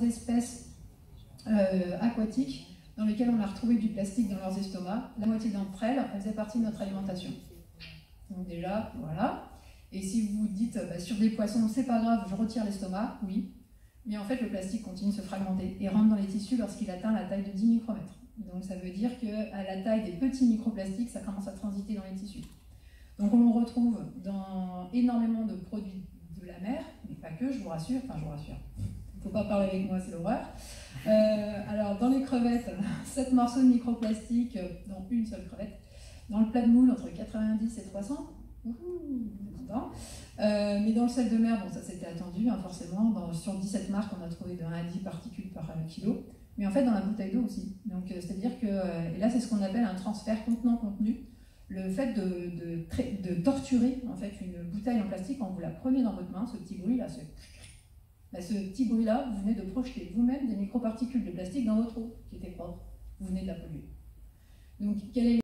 espèces aquatiques dans lesquelles on a retrouvé du plastique dans leurs estomacs. La moitié d'entre elles faisaient partie de notre alimentation. Donc déjà, voilà. Et si vous dites, sur des poissons, c'est pas grave, je retire l'estomac, oui. Mais en fait, le plastique continue de se fragmenter et rentre dans les tissus lorsqu'il atteint la taille de 10 micromètres. Donc ça veut dire qu'à la taille des petits microplastiques, ça commence à transiter dans les tissus. Donc on le retrouve dans énormément de produits de la mer, mais pas que, je vous rassure. Enfin, je vous rassure. Il ne faut pas parler avec moi, c'est l'horreur. Alors, dans les crevettes, 7 morceaux de microplastique, dont une seule crevette. Dans le plat de moule, entre 90 et 300. Mais dans le sel de mer, bon, ça c'était attendu, hein, forcément. Sur 17 marques, on a trouvé de 1 à 10 particules par kilo. Mais en fait, dans la bouteille d'eau aussi. Donc, c'est-à-dire que, et là, c'est ce qu'on appelle un transfert contenant-contenu. Le fait de torturer en fait, une bouteille en plastique, quand vous la prenez dans votre main, ce petit bruit-là, ce petit bruit-là, vous venez de projeter vous-même des microparticules de plastique dans votre eau, qui était propre. Vous venez de la polluer. Donc, quelle est